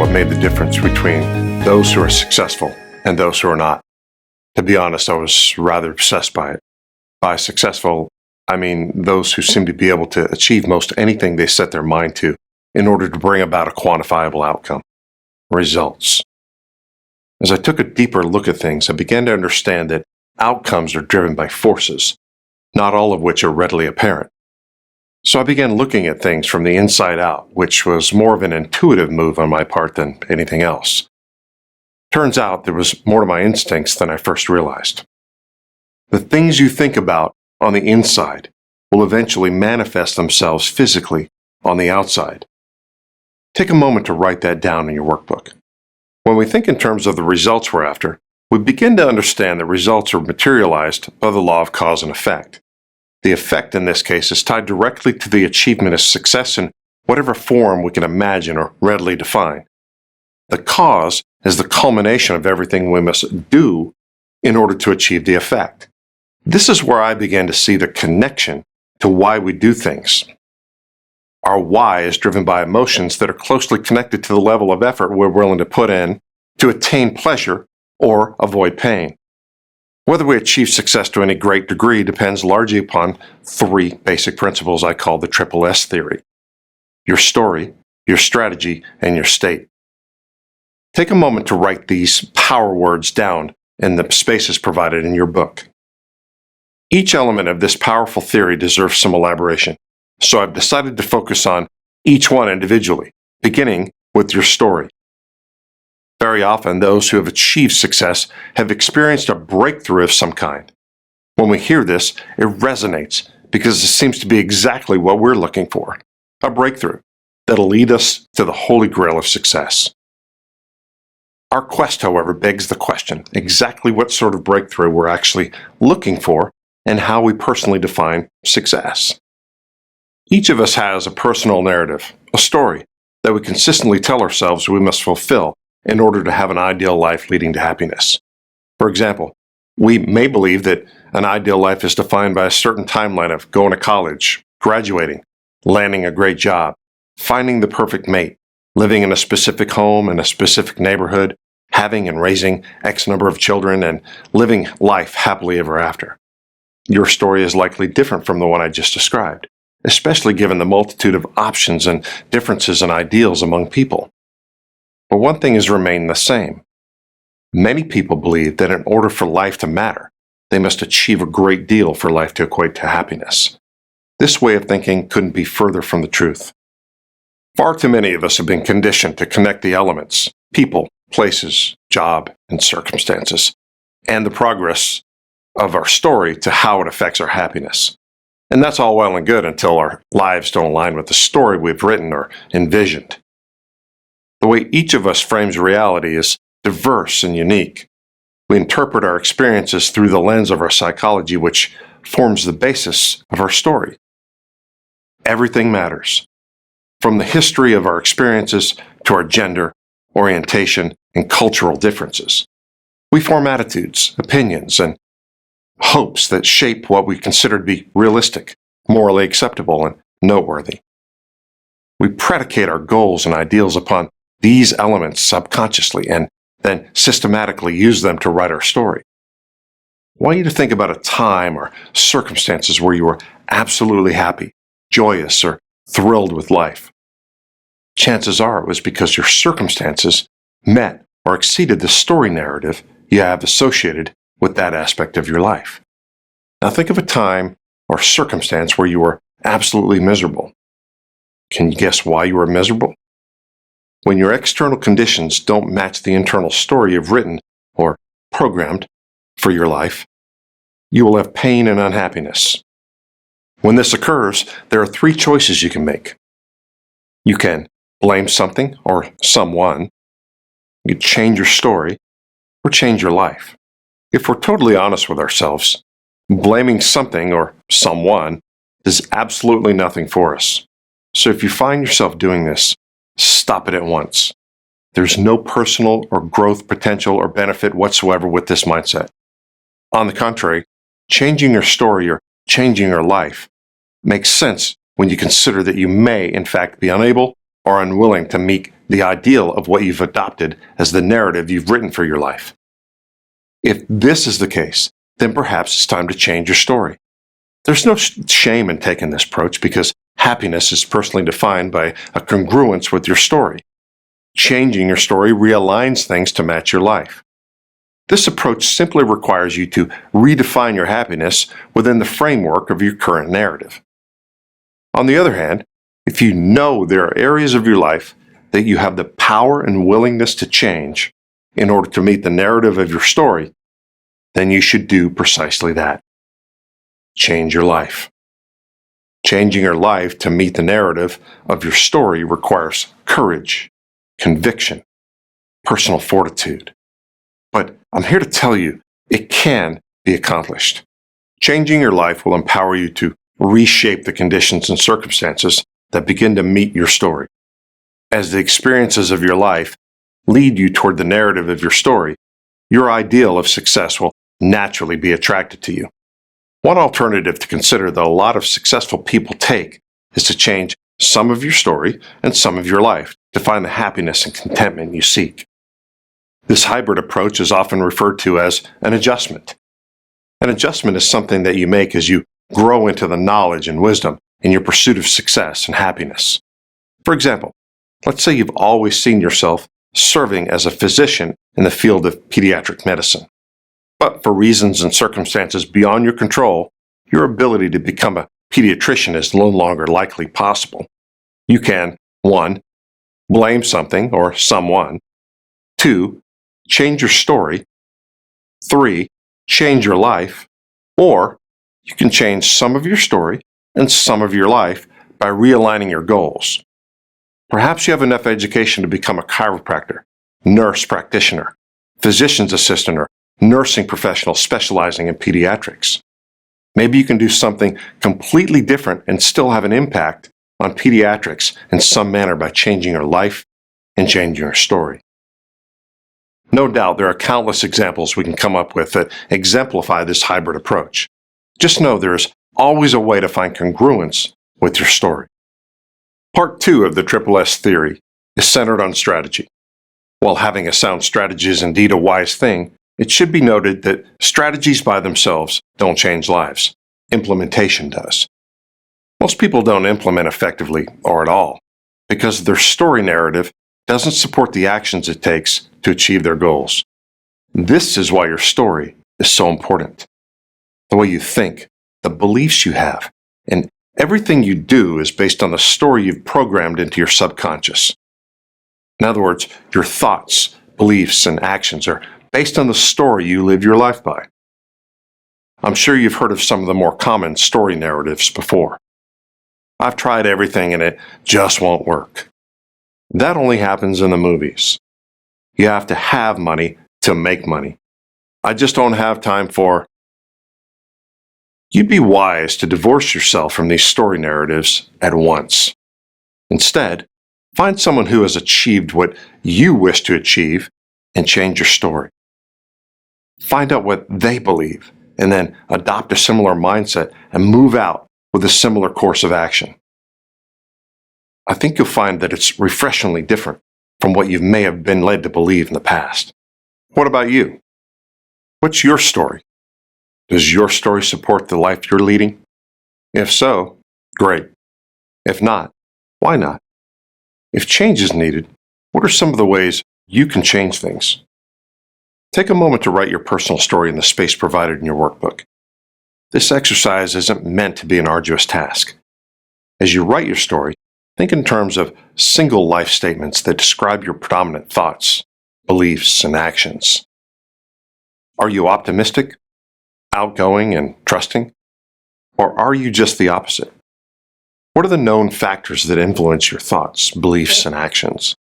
what made the difference between those who are successful and those who are not. To be honest, I was rather obsessed by it. By successful, I mean those who seem to be able to achieve most anything they set their mind to in order to bring about a quantifiable outcome. Results. As I took a deeper look at things, I began to understand that outcomes are driven by forces, not all of which are readily apparent. So I began looking at things from the inside out, which was more of an intuitive move on my part than anything else. Turns out there was more to my instincts than I first realized. The things you think about on the inside will eventually manifest themselves physically on the outside. Take a moment to write that down in your workbook. When we think in terms of the results we're after, we begin to understand that results are materialized by the law of cause and effect. The effect in this case is tied directly to the achievement of success in whatever form we can imagine or readily define. The cause is the culmination of everything we must do in order to achieve the effect. This is where I began to see the connection to why we do things. Our why is driven by emotions that are closely connected to the level of effort we're willing to put in to attain pleasure or avoid pain. Whether we achieve success to any great degree depends largely upon three basic principles I call the triple S theory: your story, your strategy, and your state. Take a moment to write these power words down in the spaces provided in your book. Each element of this powerful theory deserves some elaboration, so I've decided to focus on each one individually, beginning with your story. Very often, those who have achieved success have experienced a breakthrough of some kind. When we hear this, it resonates because it seems to be exactly what we're looking for: a breakthrough that'll lead us to the holy grail of success. Our quest, however, begs the question exactly what sort of breakthrough we're actually looking for and how we personally define success. Each of us has a personal narrative, a story that we consistently tell ourselves we must fulfill in order to have an ideal life leading to happiness. For example, we may believe that an ideal life is defined by a certain timeline of going to college, graduating, landing a great job, finding the perfect mate, living in a specific home in a specific neighborhood, having and raising X number of children, and living life happily ever after. Your story is likely different from the one I just described, especially given the multitude of options and differences in ideals among people. But one thing has remained the same. Many people believe that in order for life to matter, they must achieve a great deal for life to equate to happiness. This way of thinking couldn't be further from the truth. Far too many of us have been conditioned to connect the elements, people, places, job, and circumstances, and the progress of our story to how it affects our happiness. And that's all well and good until our lives don't align with the story we've written or envisioned. The way each of us frames reality is diverse and unique. We interpret our experiences through the lens of our psychology, which forms the basis of our story. Everything matters, from the history of our experiences to our gender, orientation, and cultural differences. We form attitudes, opinions, and hopes that shape what we consider to be realistic, morally acceptable, and noteworthy. We predicate our goals and ideals upon these elements subconsciously and then systematically use them to write our story. I want you to think about a time or circumstances where you were absolutely happy, joyous, or thrilled with life. Chances are it was because your circumstances met or exceeded the story narrative you have associated with that aspect of your life. Now think of a time or circumstance where you were absolutely miserable. Can you guess why you were miserable? When your external conditions don't match the internal story you've written or programmed for your life, you will have pain and unhappiness. When this occurs, there are three choices you can make. You can blame something or someone, you can change your story, or change your life. If we're totally honest with ourselves, blaming something or someone does absolutely nothing for us. So if you find yourself doing this, stop it at once. There's no personal or growth potential or benefit whatsoever with this mindset. On the contrary, changing your story or changing your life makes sense when you consider that you may, in fact, be unable or unwilling to meet the ideal of what you've adopted as the narrative you've written for your life. If this is the case, then perhaps it's time to change your story. There's no shame in taking this approach because happiness is personally defined by a congruence with your story. Changing your story realigns things to match your life. This approach simply requires you to redefine your happiness within the framework of your current narrative. On the other hand, if you know there are areas of your life that you have the power and willingness to change in order to meet the narrative of your story, then you should do precisely that. Change your life. Changing your life to meet the narrative of your story requires courage, conviction, personal fortitude. But I'm here to tell you, it can be accomplished. Changing your life will empower you to reshape the conditions and circumstances that begin to meet your story. As the experiences of your life lead you toward the narrative of your story, your ideal of success will naturally be attracted to you. One alternative to consider that a lot of successful people take is to change some of your story and some of your life to find the happiness and contentment you seek. This hybrid approach is often referred to as an adjustment. An adjustment is something that you make as you grow into the knowledge and wisdom in your pursuit of success and happiness. For example, let's say you've always seen yourself serving as a physician in the field of pediatric medicine. But for reasons and circumstances beyond your control, your ability to become a pediatrician is no longer likely possible. You can 1. Blame something or someone. 2. Change your story. 3. Change your life. Or you can change some of your story and some of your life by realigning your goals. Perhaps you have enough education to become a chiropractor, nurse practitioner, physician's assistant, or nursing professional specializing in pediatrics. Maybe you can do something completely different and still have an impact on pediatrics in some manner by changing your life and changing your story. No doubt there are countless examples we can come up with that exemplify this hybrid approach. Just know there is always a way to find congruence with your story. Part 2 of the Triple S theory is centered on strategy. While having a sound strategy is indeed a wise thing, it should be noted that strategies by themselves don't change lives. Implementation does. Most people don't implement effectively or at all because their story narrative doesn't support the actions it takes to achieve their goals. This is why your story is so important. The way you think, the beliefs you have, and everything you do is based on the story you've programmed into your subconscious. In other words, your thoughts, beliefs, and actions are based on the story you live your life by. I'm sure you've heard of some of the more common story narratives before. I've tried everything and it just won't work. That only happens in the movies. You have to have money to make money. I just don't have time for. You'd be wise to divorce yourself from these story narratives at once. Instead, find someone who has achieved what you wish to achieve and change your story. Find out what they believe and then adopt a similar mindset and move out with a similar course of action. I think you'll find that it's refreshingly different from what you may have been led to believe in the past. What about you? What's your story? Does your story support the life you're leading? If so, great. If not, why not? If change is needed, what are some of the ways you can change things? Take a moment to write your personal story in the space provided in your workbook. This exercise isn't meant to be an arduous task. As you write your story, think in terms of single life statements that describe your predominant thoughts, beliefs, and actions. Are you optimistic, outgoing, and trusting? Or are you just the opposite? What are the known factors that influence your thoughts, beliefs, and actions?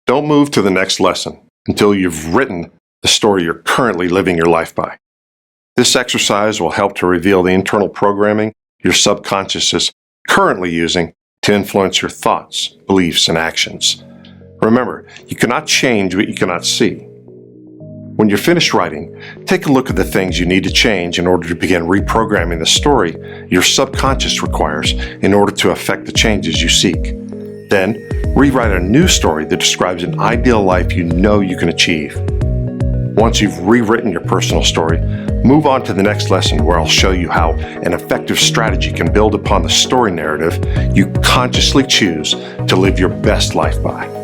Don't move to the next lesson until you've written the story you're currently living your life by. This exercise will help to reveal the internal programming your subconscious is currently using to influence your thoughts, beliefs, and actions. Remember, you cannot change what you cannot see. When you're finished writing, take a look at the things you need to change in order to begin reprogramming the story your subconscious requires in order to affect the changes you seek. Then, rewrite a new story that describes an ideal life you know you can achieve. Once you've rewritten your personal story, move on to the next lesson where I'll show you how an effective strategy can build upon the story narrative you consciously choose to live your best life by.